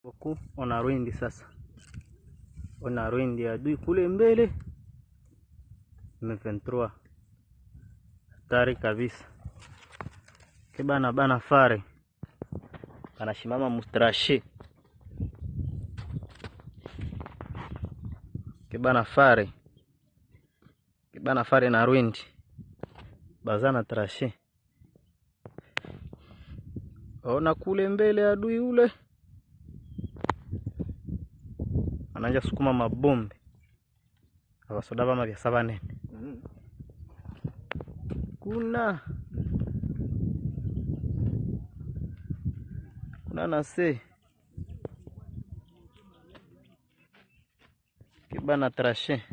Huku ona Rwindi sasa. Ona Rwindi adui kule mbele. M23. Hatari kabisa. Kibana bana fare. Anashimama mustrashi. Kibana fare na Rwindi. Bazana trashi. Ona kule mbele adui ule. Ananja sukuma mabombe. Abasoda bama bya sabanene. Kuna nase kibana trashe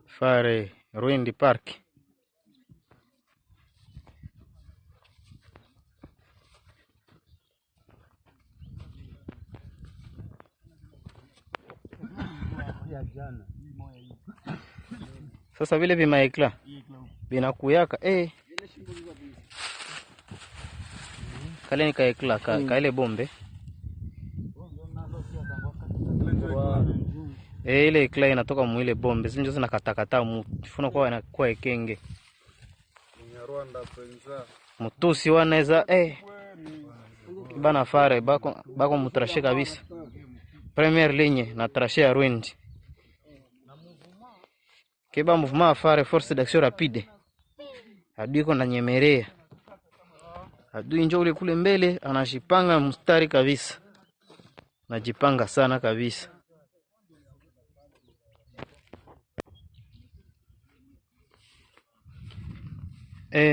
fare Rwindi Park. Sasa vile vimaekla vinakuyaka kale ni kaekla kaile bombe ile ekla inatoka mwile bombe zinjo zina katakata mfuna kwa ekenge Rwanda penza mutusi wanaweza bana fare bako mutrashe kabisa première ligne na trashe ya Rwindi. Kiba mouvement fare force d'action rapide. Adui kona nyemerea. Adui njoo ule kule mbele anajipanga mstari kabisa. Najipanga sana kabisa.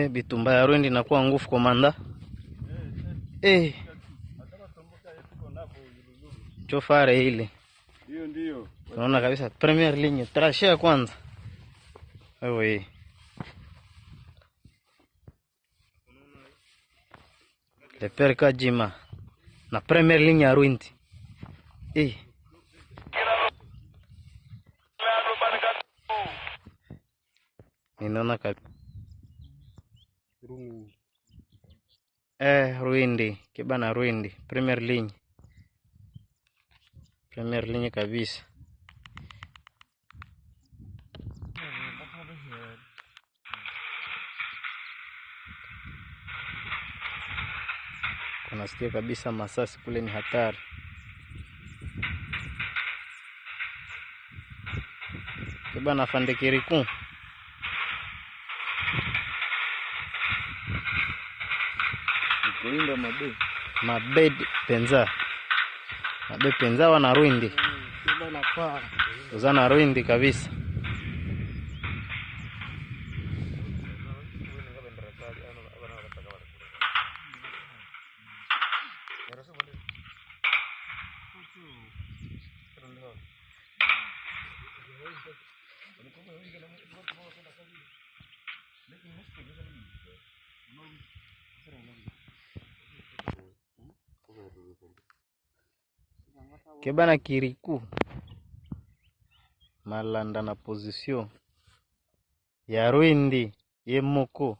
Bitumba ya Rwindi inakuwa nguvu komanda. Chofare ile. Ndio. Unaona kabisa première ligne trashe ya kwanza. Oui. Le père Kajima na première ligne ya Rwindi. Ninaona Rwindi, kibana Rwindi, première ligne. Première ligne kabisa. Unasikia kabisa masasi kule ni hatari. Kibana Fande Kiriku. Kuinda mabed penza. Mabed penza wana Rwindi. Kibana fare. Uzana Rwindi kabisa. Kibana Kiriku malanda na position ya Rwindi yemoko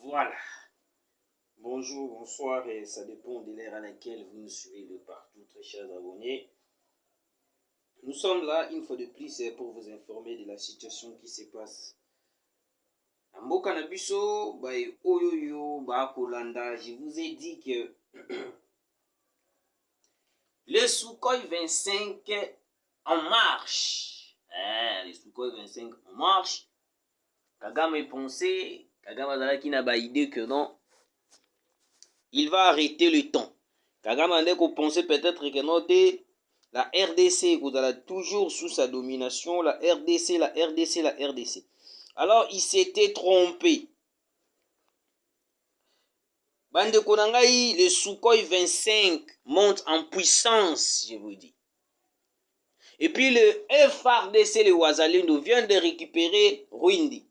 Voilà. Bonjour, bonsoir, et ça dépend de l'ère à laquelle vous nous suivez de partout, très chers abonnés. Nous sommes là une fois de plus pour vous informer de la situation qui se passe. Mboka na biso, oyoyo, Kolanda, je vous ai dit que le Sukhoi 25 en marche. Le Sukhoi 25 en marche. Kagame pensé, Kagame Azalaki n'a pas idée que non. Il va arrêter le temps. Kagame a pensé peut-être que non, la RDC, vous allez toujours sous sa domination, la RDC. Alors, il s'était trompé. Bande Konangai, le Sukhoi 25 monte en puissance, je vous dis. Et puis le FARDC, le Wazalendo, vient de récupérer Rwindi.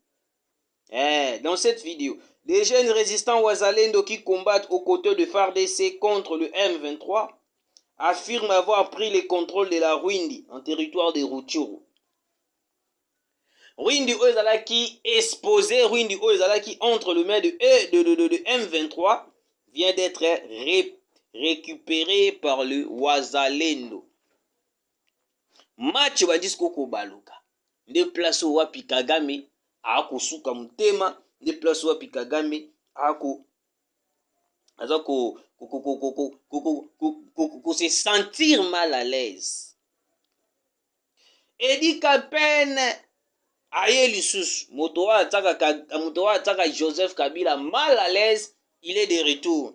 Dans cette vidéo, les jeunes résistants Wazalendo qui combattent aux côtés de FARDC contre le M23 affirment avoir pris le contrôle de la Rwindi en territoire de Rutshuru. Rwindi Ozalaki exposé, Rwindi Ozalaki entre le main de M23 vient d'être récupéré par le Wazalendo. Match badisco ko baluka. De place wapi Kagame ako suka mutema, de place wapi Kagame ako se sentir mal à l'aise. Edi Kapene aye lisusu motowa ataka Joseph Kabila mal à l'aise, il est de retour.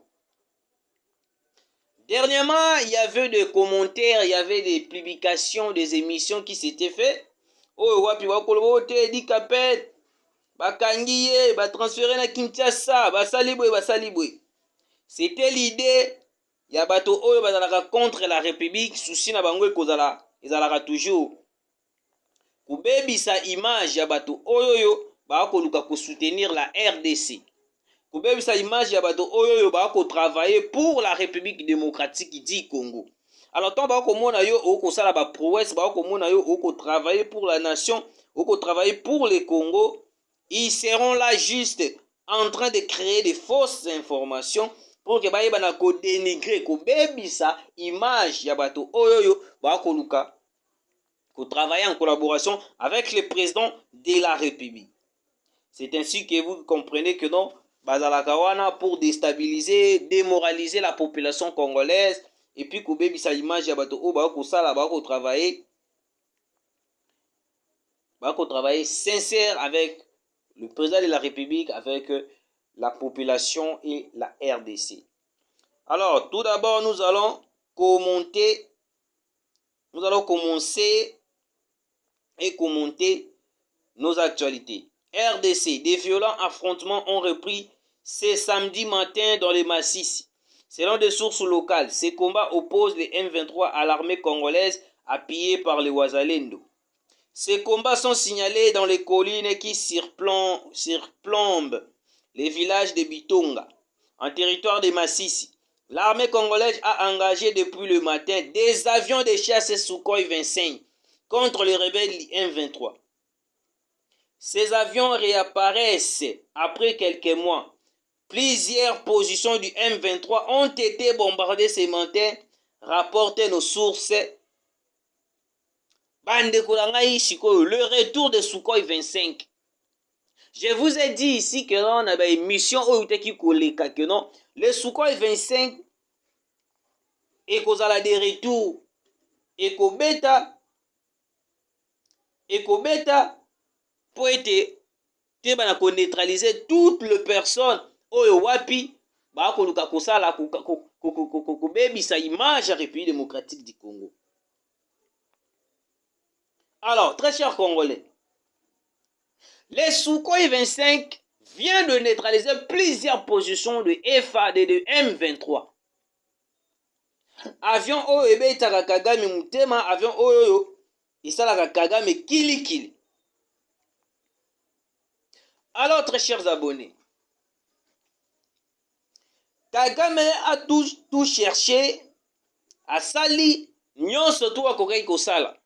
Dernièrement, il y avait des commentaires, il y avait des publications, des émissions qui s'étaient faites. Oh, wapi wakolobote Edi Kapene bakangiye batransféré na Kinshasa, basalibwe. C'était l'idée ya bato oyo bazalaka contre la République, souci na bango ezalaka toujours kubebisa image ya bato oyo bakoluka ko soutenir la RDC, kubebisa image ya bato oyo bako travailler pour la République démocratique du Congo. Alors tant bako mona yo oko sala ba prouesse, bako mona yo oko travailler pour la nation, oko travailler pour le Congo, ils seront là juste en train de créer des fausses informations pour que baye bana ko dénigrer, ko bebisa image ya bato oyo bakoluka ko travailler en collaboration avec le président de la République. C'est ainsi que vous comprenez que non, bazalakawana pour déstabiliser, démoraliser la population congolaise et puis ko bebisa image ya bato oyo bako sala bako travailler sincère avec le président de la République, avec la population et la RDC. Alors, tout d'abord, nous allons commencer et commenter nos actualités. RDC, des violents affrontements ont repris ce samedi matin dans les Massissi. Selon des sources locales, ces combats opposent les M23 à l'armée congolaise appuyée par les Wazalendo. Ces combats sont signalés dans les collines qui surplombent les villages de Bitonga, en territoire de Massissi. L'armée congolaise a engagé depuis le matin des avions de chasse Sukhoi 25 contre les rebelles du M23. Ces avions réapparaissent après quelques mois. Plusieurs positions du M23 ont été bombardées ce matin, rapportent nos sources. Le retour de Sukhoi 25. Je vous ai dit ici que non, on a une mission que non, le Sukhoi 25 et kozala de retour et beta pour être bana ko neutraliser toutes les personnes oyo wapi ba ko luka ko sala ko bebisa image ya République démocratique du Congo. Alors, très chers Congolais, les Sukhoi 25 vient de neutraliser plusieurs positions de FAD de M23. Avion oyo ebetaka Kagame mutema, avion oyo isalaka Kagame kili. Alors, très chers abonnés, Kagame a tout cherché à sali nyonso tout akokai kosala.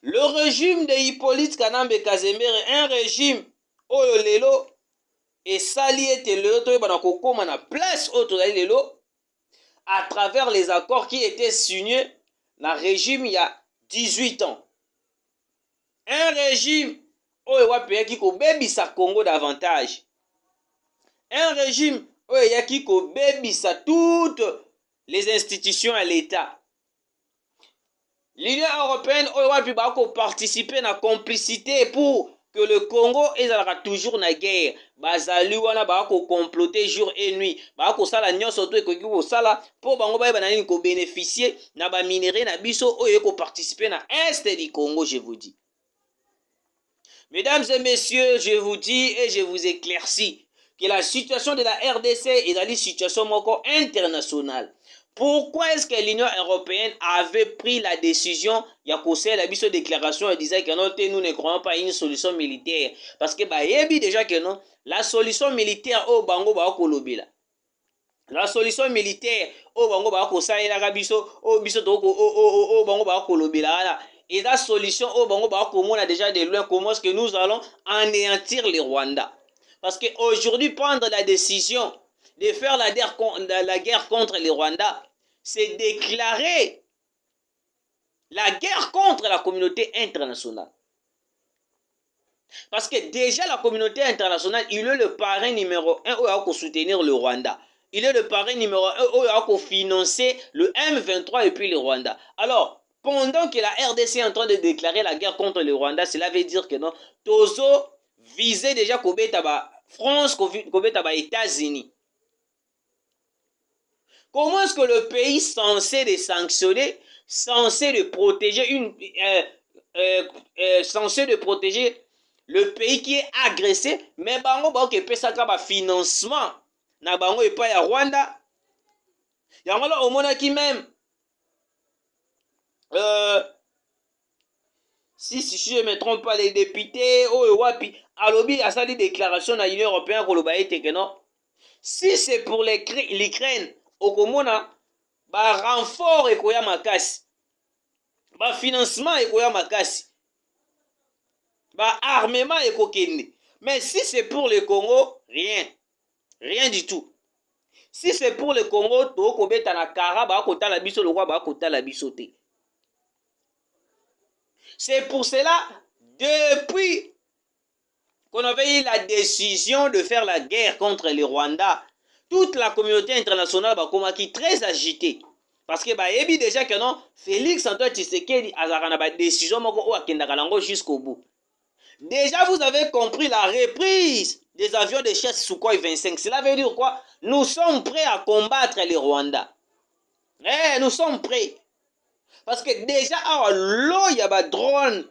Le régime de Hippolyte Kanambe Kazemere, un régime oyo lelo et sali ete lelo to bana kokoma na place oyo tozali lelo à travers les accords qui étaient signés dans le régime il y a 18 ans. Un régime oyo wapeyaki kobebisa Congo davantage. Un régime oyo yaki kobebisa toutes les institutions à l'État. L'Union européenne va participer à la complicité pour que le Congo ezalaka toujours na guerre. Bazali wana ba ko comploter jour et nuit. Ba ko sala nyonso to ekoki ko sala pour bango ba nani ko bénéficier na ba minerai na biso oyo ko participer na est du Congo, je vous dis. Mesdames et messieurs, je vous dis et je vous éclaircis que la situation de la RDC est une situation moko internationale. Pourquoi est-ce que l'Union européenne avait pris la décision, il y a conseillé la déclaration, elle disait que non, nous ne croyons pas à une solution militaire. Parce que bah, il déjà que non, la solution militaire au bango ba kolobela. La solution militaire au bango ba ko saela biso au biso to au bango ba kolobela là. Et la solution au bango ba ko mona déjà de loin comment est-ce que nous allons anéantir les Rwandais. Parce que aujourd'hui prendre la décision de faire la guerre contre les Rwandais, c'est déclarer la guerre contre la communauté internationale. Parce que déjà la communauté internationale, il est le parrain numéro 1 pour soutenir le Rwanda. Il est le parrain numéro 1 pour financer le M23 et puis le Rwanda. Alors, pendant que la RDC est en train de déclarer la guerre contre le Rwanda, cela veut dire que non, Tozo visait déjà Kobeta France, Kobeta États-Unis. Comment est-ce que le pays censé les sanctionner, censé de protéger censé de protéger le pays qui est agressé, mais bango ba ke pesa ka ba financement na bango et pas ya Rwanda. Yango là au mona qui même si je ne me trompe pas, les députés wapi alobi a sali déclaration na l'Union européenne ko loba ete que non. Si c'est pour l'Ukraine okomona ba renfort ekoya makasi, ba financement ekoya makasi, ba armement ekokende. Mais si c'est pour le Congo, rien du tout. Si c'est pour le Congo, to kobeta na kara ba kota la biso le roi ba kota la biso te. C'est pour cela depuis qu'on avait eu la décision de faire la guerre contre les Rwandais, toute la communauté internationale est très agitée. Parce que bah, ebi déjà que non, Félix Antoine Tshisekedi a une décision jusqu'au bout. Déjà, vous avez compris la reprise des avions de chasse Sukhoi 25. Cela veut dire quoi? Nous sommes prêts à combattre les Rwandais. Nous sommes prêts. Parce que déjà, il y a des drones.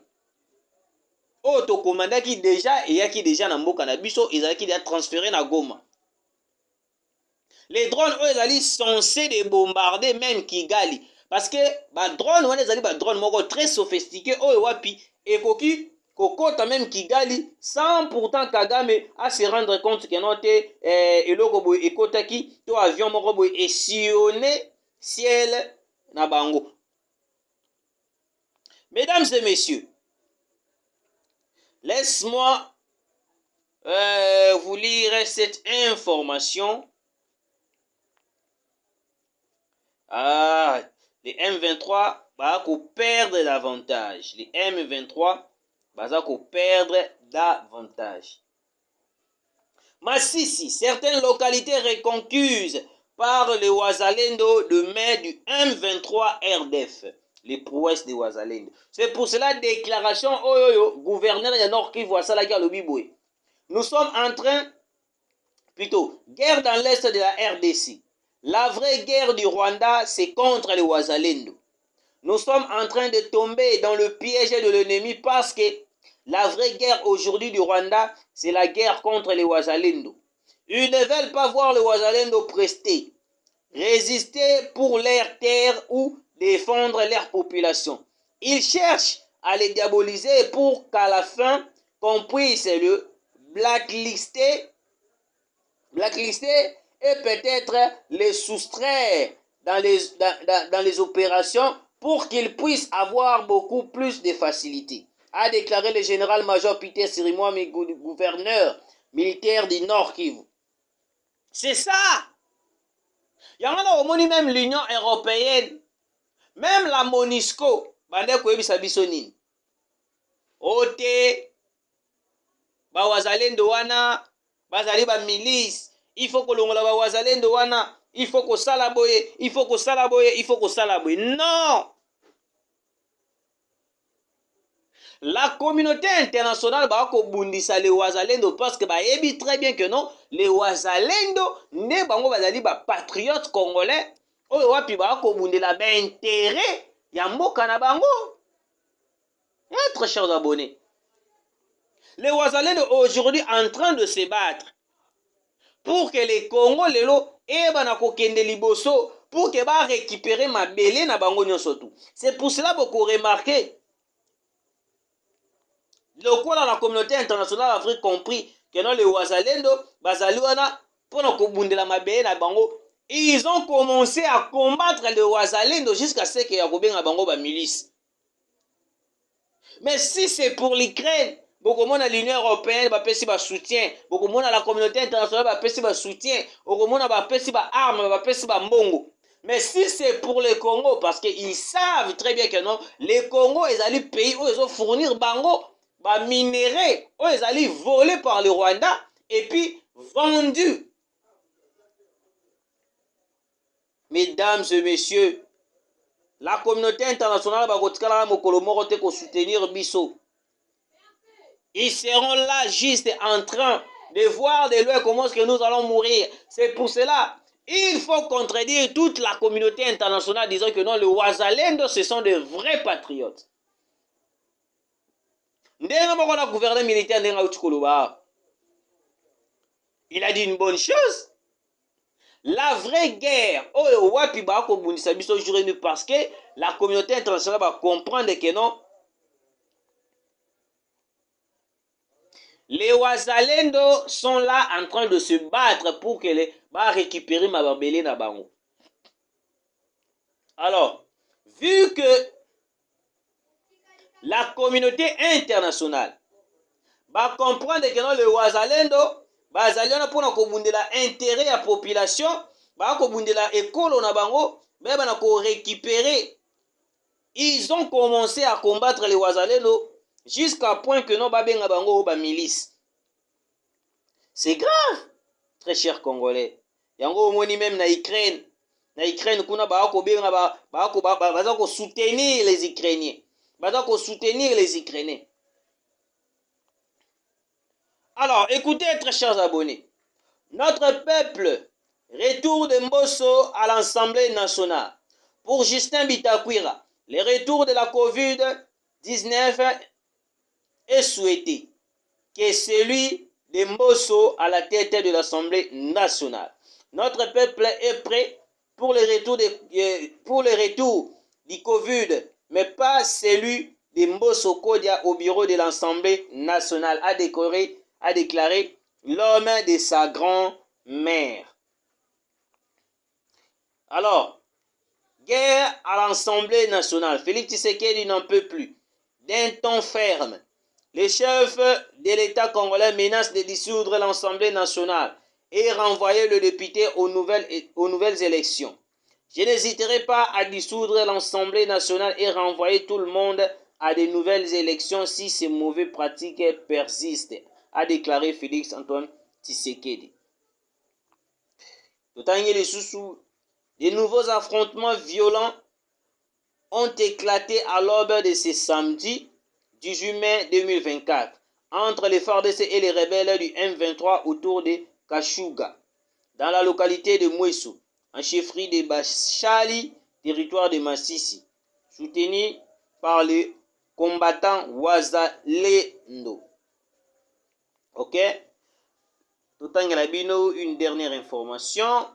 Autocommandé qui déjà et qui déjà dans Mboka na biso ils qui déjà transféré na Goma. Les drones eux ils censés de bombarder même Kigali parce que ba drone on les ba drone moko très sophistiqué wapi et koki kokota même Kigali sans pourtant Kagame à se rendre compte que note eloko boy ekotaki to avion moko boy et sillonné ciel na bango. Mesdames et messieurs, laisse-moi vous lire cette information. Les M23 va perdre davantage. Les M23 va perdre davantage. Massissi, certaines localités reconquises par les Wazalendo de mai du M23 RDF. Les prouesses des Wazalendo. C'est pour cela déclaration gouverneur de Nord Kivu à Salaka Lobiboué. Nous sommes en train, plutôt, guerre dans l'est de la RDC. La vraie guerre du Rwanda, c'est contre les Wazalendo. Nous sommes en train de tomber dans le piège de l'ennemi parce que la vraie guerre aujourd'hui du Rwanda, c'est la guerre contre les Wazalendo. Ils ne veulent pas voir les Wazalendo prester, résister pour leur terre ou défendre leur population. Ils cherchent à les diaboliser pour qu'à la fin, qu'on puisse le blacklister et peut-être les soustraire dans les opérations pour qu'ils puissent avoir beaucoup plus de facilité, a déclaré le général-major Peter Sirimwami, gouverneur militaire du Nord Kivu. C'est ça. Il y en a au moins même l'Union européenne, même la MONUSCO, Ote, Wazalendo wana, bazali ba milice, il faut que l'ongola ba Wazalendo wana, il faut que salaboye, il faut que salaboye, il faut que salaboye. Non! La communauté internationale va bundisa les Wazalendo parce que bah ebi très bien que non, les Wazalendo ne bango bazali ba patriotes congolais, oyo wapi ba ko bundela ba intérêt ya mboka na bango. Très chers abonnés. Les Wazalendo aujourd'hui en train de se battre pour que les Congolais et banako kende liboso pour que ba récupérer ma belé na bango nyonso tout. C'est pour cela que vous remarquez le quoi dans la communauté internationale a Afrique compris que non les Wazalendo bazali wana pour na kobundela ma belé na bango. Ils ont commencé à combattre les Wazalendo jusqu'à ce que yakobenga bango ba milice. Mais si c'est pour l'Ukraine, beaucoup de l'Union européenne va passer par soutien, beaucoup de la communauté internationale va passer par soutien, beaucoup de va passer par armes, va passer par mongo. Mais si c'est pour le Congo, parce qu'ils savent très bien que non, les Congo, ils allaient payer, ils ont fournir bango, bah minéraux, ils allaient voler par le Rwanda et puis vendus. Mesdames et messieurs, la communauté internationale va soutenir Bisso. Ils seront là juste en train de voir de loin comment est-ce que nous allons mourir. C'est pour cela, il faut contredire toute la communauté internationale disant que non, les Wazalendo, ce sont de vrais patriotes. Il a dit une bonne chose. La vraie guerre, parce que la communauté internationale va comprendre que non, les Wazalendo sont là en train de se battre pour que les va récupérer ma bambélé na bango. Alors, vu que la communauté internationale va comprendre que non, les Wazalendo bazaliana pour na kobundela intérêt à population, ba kobundela école na bango, ba na ko récupérer. Ils ont commencé à combattre les Wazalendo jusqu'à point que non ba benga bango ba milice. C'est grave, très cher Congolais. Yango omoni même na Ukraine kuna ba ko benga ba ko soutenir les Ukrainiens. Ba ko soutenir les Ukrainiens. Alors, écoutez, très chers abonnés, notre peuple retour de Mbosso à l'Assemblée nationale. Pour Justin Bitakwira, le retour de la COVID-19 est souhaité que celui de Mbosso à la tête de l'Assemblée nationale. Notre peuple est prêt pour le retour du COVID, mais pas celui de Mbosso Kodia au bureau de l'Assemblée nationale, a déclaré l'homme de sa grand-mère. Alors, guerre à l'Assemblée nationale. Félix Tshisekedi n'en peut plus. D'un ton ferme, les chefs de l'État congolais menacent de dissoudre l'Assemblée nationale et renvoyer le député aux nouvelles élections. Je n'hésiterai pas à dissoudre l'Assemblée nationale et renvoyer tout le monde à de nouvelles élections si ces mauvaises pratiques persistent, a déclaré Félix Antoine Tshisekedi. De nouveaux affrontements violents ont éclaté à l'aube de ce samedi 18 mai 2024 entre les FARDC et les rebelles du M23 autour de Kashuga, dans la localité de Mweso, en chefferie de Bachali, territoire de Massissi, soutenu par les combattants Wazalendo. Ok? Une dernière information.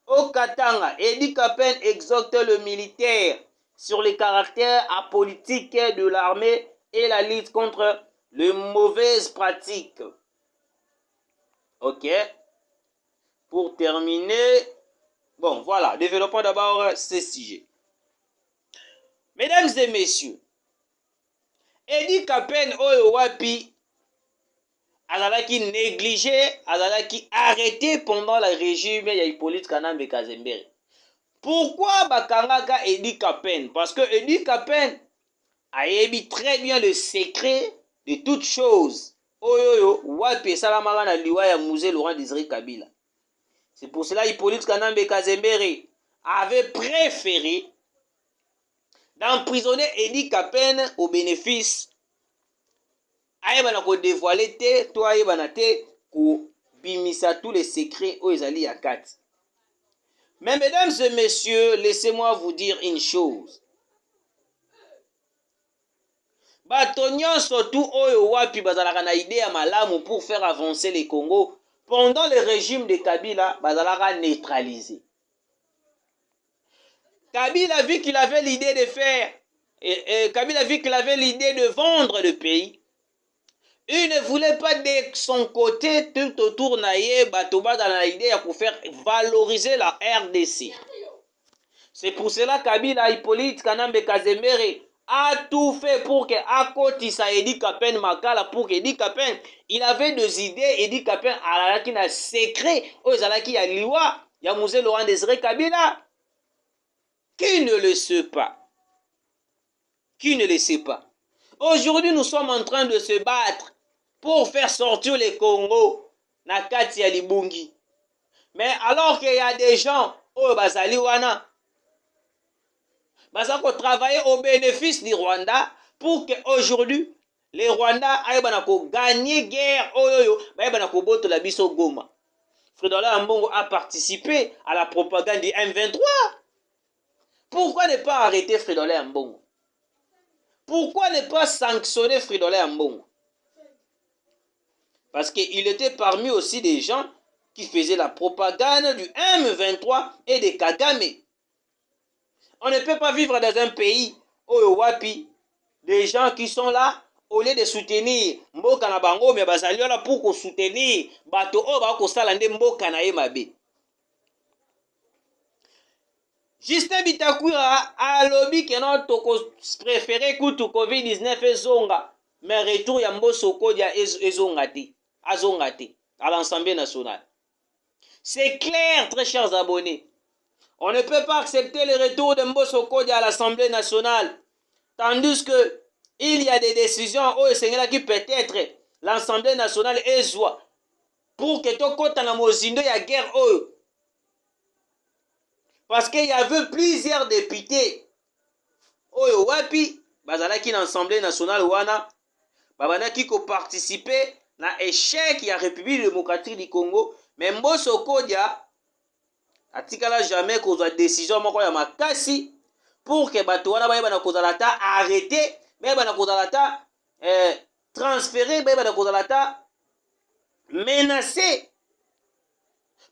Au Katanga, Edi Kapen exhorte le militaire sur le caractère apolitique de l'armée et la lutte contre les mauvaises pratiques. Ok? Pour terminer, bon voilà, développons d'abord ce sujet. Mesdames et messieurs, Edi Kapen Oyo Wapi azalaki négligé, azalaki arrêté pendant le régime ya Hippolyte Kanambe Kazembere. Pourquoi bakangaka Edi Kapen? Parce que Edi Kapen ayebi très bien le secret de toutes choses. Oyoyo wapi esalamaka na liwa ya musée Laurent Désiré Kabila. C'est pour cela Hippolyte Kanambe Kazembere avait préféré d'emprisonner Edi Kapen au bénéfice ayebana ko dévoiler te to ayebana te ko bimisa tous les secrets o ezali ya kati. Mais mesdames et messieurs, laissez-moi vous dire une chose. Bato nyonso tu oyo wapi bazalaka na idée ya malamu pour faire avancer le Congo pendant le régime de Kabila bazalaka neutralisé. Kabila a vu qu'il avait l'idée de faire, Kabila a vu qu'il avait l'idée de vendre le pays. Il ne voulait pas de son côté, tout autour naïe, Batoba dans l'idée pour faire valoriser la RDC. C'est pour cela que Kabila, Hippolyte Kanambe Kazemere a tout fait pour que Akotisa Edi Kapen Makala, pour que Edi Kapen, il avait des idées, Edi Kapen alalaki na secret, ozalaki ya liwa, ya Musée Laurent Désiré Kabila. Qui ne le sait pas? Qui ne le sait pas? Aujourd'hui, nous sommes en train de se battre pour faire sortir les Congo na kati ya Libungi. Mais alors qu'il y a des gens, oh bazali wana, bazako travailler au bénéfice du Rwanda pour que aujourd'hui les Rwandais aillent gagner guerre, aillent boto la biso Goma. Fridolin Ambongo a participé à la propagande du M23. Pourquoi ne pas arrêter Fridolin Ambongo? Pourquoi ne pas sanctionner Fridolin Ambongo? Parce qu'il était parmi aussi des gens qui faisaient la propagande du M23 et de Kagame. On ne peut pas vivre dans un pays où wapi des gens qui sont là au lieu de soutenir Mboka na bango mais bazali là pour soutenir bato o ba ko sala nde Mboka na ye mabe. Justin Bitakwira a lobby que notre préféré kutu COVID-19 ezonga mais retour ya Mboso Kodia ezongate azongate à l'Assemblée nationale. C'est clair, très chers abonnés. On ne peut pas accepter le retour de Mboso Kodia à l'Assemblée nationale. Tandis que il y a des décisions où qui peut-être l'Assemblée nationale est joie pour que tout côté na mozindo ya guerre oh. Parce qu'il y avait plusieurs députés oh wapi bazalaki na l'Assemblée nationale wana babandaki ko participer na échec ya République démocratique du Congo mais Mboso Kodia atikala jamais kozwa décision moko ya makasi pour que bato wana bayeba na kozala ta arrêter bayeba na kozala ta transférer bayeba na kozala ta menacer.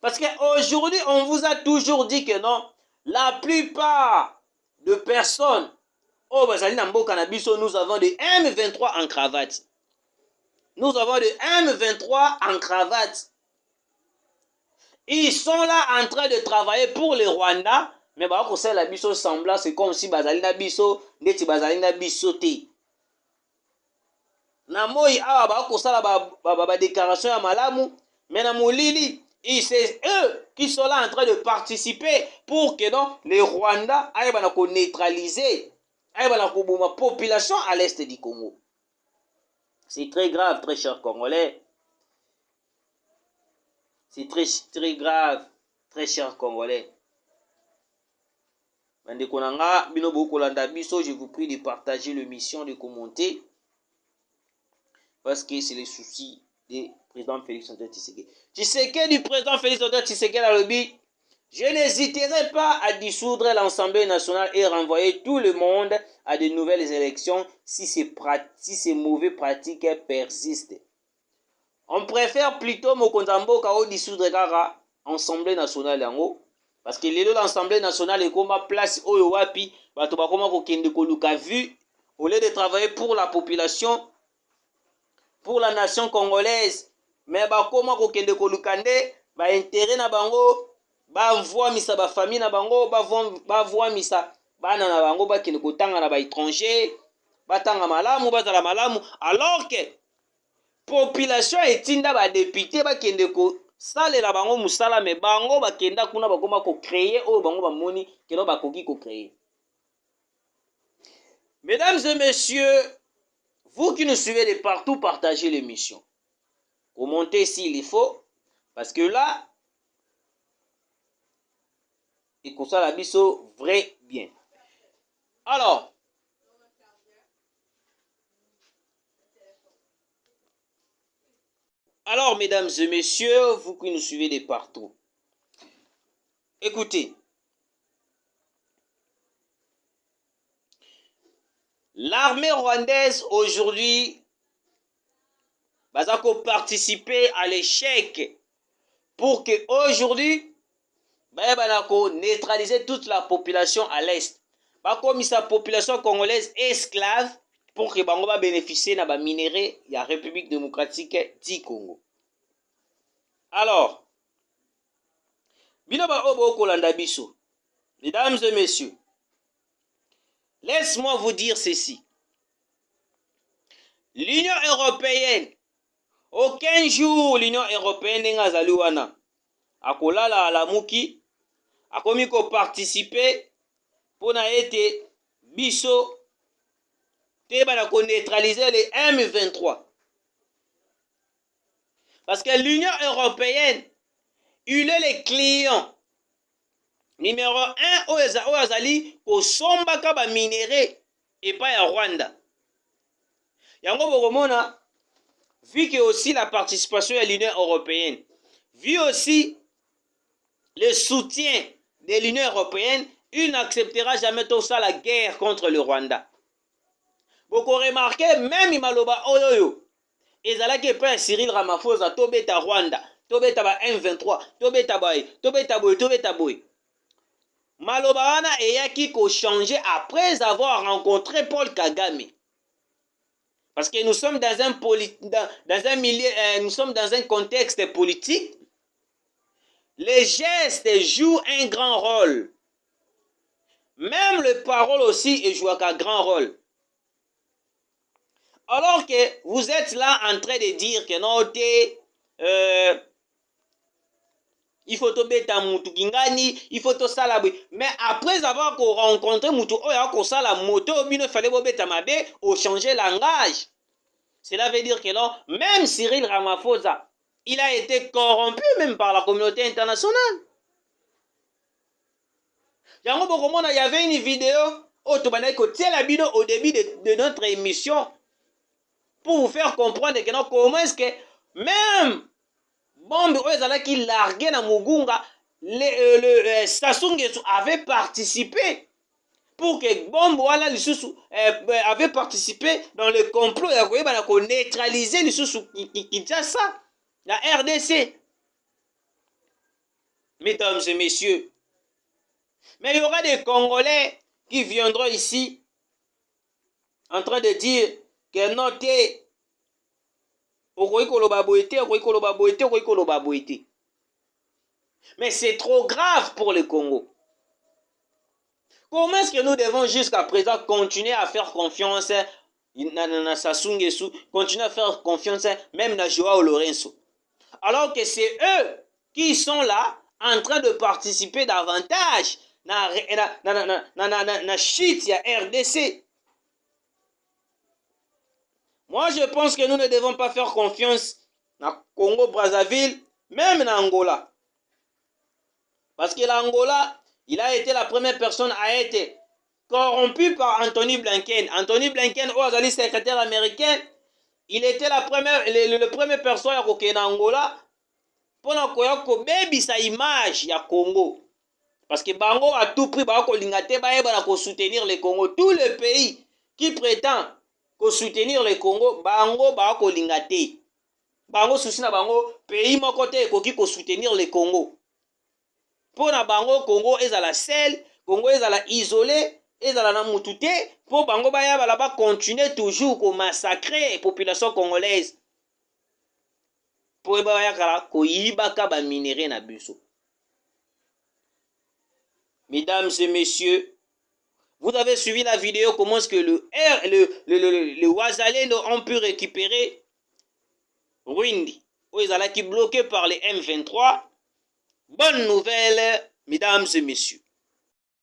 Parce qu'aujourd'hui on vous a toujours dit que non, la plupart de personnes oh bazali na mboka na biso nous avons des M23 en cravate. Nous avons des M23 en cravate. Ils sont là en train de travailler pour les Rwandais, mais bah ko la biso semblant c'est comme si bazali na biso ndeti bazali na biso te. Na moi awa ba ko sala ba déclaration ya malamu, mais na molili, c'est eux qui sont là en train de participer pour que non les Rwandais aillent ba ko neutraliser, aillent ba ko boma population à l'est du Congo. C'est très grave, très chers Congolais. C'est très grave, très chers Congolais. Je vous prie de partager l'émission, de commenter. Parce que c'est les soucis du président Félix Antoine Tshisekedi. Tshisekedi du président Félix Antoine Tshisekedi a lobby. Je n'hésiterai pas à dissoudre l'Assemblée nationale et renvoyer tout le monde à de nouvelles élections si ces mauvaises pratiques persistent. On préfère plutôt Mokonzambo Kao dissoudre Kara Assemblée nationale yango parce que l'Assemblée nationale est comme place oyo wapi bato bakoma ko kende ko luka vu au lieu de travailler pour la population pour la nation congolaise mais bakoma ko kende ko luka nde ba intérêt na bango ba voix misa ba famille na bango ba voix misa bana na bango ba kende ko tanga na ba étranger batanga malamu bazala malamu alors que population etinda ba député ba kende ko salela bango musala me bango ba kenda kuna bakoma ko créer o bango ba moni keno ba koki ko créer. Mesdames et messieurs, vous qui nous suivez de partout, partagez l'émission. Commentez s'il est faux parce que là et comme ça la biso vrai bien. Alors, mesdames et messieurs, vous qui nous suivez de partout, écoutez, l'armée rwandaise aujourd'hui va participer à l'échec pour que aujourd'hui neutraliser toute la population à l'est. Comme sa population congolaise esclave pour que bango bénéficier na ba minerais ya République démocratique du Congo. Alors, binoba obo kolanda biso. Mesdames et messieurs, laisse-moi vous dire ceci. L'Union européenne, aucun jour l'Union européenne n'a zaluana. Akolala alamuki, akomi ko participer pour na été biso te bana ko neutraliser les M23. Parce que l'Union européenne, il est le client numéro 1 au azali ko somba ka ba minerais et pas ya Rwanda. Yango bokomona, vu que aussi la participation de l'Union européenne, vu aussi le soutien de l'Union européenne, il n'acceptera jamais tout ça la guerre contre le Rwanda. Beaucoup remarqué, même Imaloba Oyoyo, ezalaki pe Cyril Ramaphosa tobeta Rwanda, tobeta ba M23, tobeta boy, tobeta boy. Maloba wana eyaki ko changer après avoir rencontré Paul Kagame. Parce que nous sommes dans un milieu, nous sommes dans un contexte politique. Les gestes jouent un grand rôle. Même les paroles aussi jouent un grand rôle. Alors que vous êtes là en train de dire que non, il faut tomber ta moutou kingani, il faut tout ça là. Mais après avoir rencontré moutou, oh ya ko ça la moto, il fallait bobeta mabe, au changer langage. Cela veut dire que non, même Cyril Ramaphosa, il a été corrompu même par la communauté internationale. Il y avait une vidéo au début de notre émission pour vous faire comprendre que non, comment est-ce que même Bombe qui largué na Mugunga, le Sassou Nguesso avait participé pour que Bombe avait participé dans le complot pour neutraliser Kinshasa, la RDC. Mesdames et messieurs, mais il y aura des Congolais qui viendront ici en train de dire que non, mais c'est trop grave pour le Congo. Comment est-ce que nous devons jusqu'à présent continuer à faire confiance à Sassou Nguesso, continuer à faire confiance même à Joao Lourenço, alors que c'est eux qui sont là en train de participer davantage na shit ya RDC. Moi, je pense que nous ne devons pas faire confiance à Congo-Brazzaville, même en Angola. Parce que l'Angola, il a été la première personne à être corrompu par Anthony Blinken. Anthony Blinken, le secrétaire américain, il était le premier personne à aller en Angola pour que sa image ya Congo. Parce que Bango a tout pris pour soutenir le Congo. Tous les pays qui prétendent soutenir le Congo, Bango ko lingate. Bango souci na bango pays mon côté koki ko soutenir le Congo. Pour na bango Congo ezala sel, Congo ezala isolé, ezala na mutute, pour bango baya balaba continuer toujours ko massacrer population congolaise. Pour baya kala ko yibaka ba minerais na biso. Mesdames et messieurs, vous avez suivi la vidéo, comment est-ce que le Wazalé ont pu récupérer Rwindi, où ils allaient bloqués par les M23. Bonne nouvelle, mesdames et messieurs.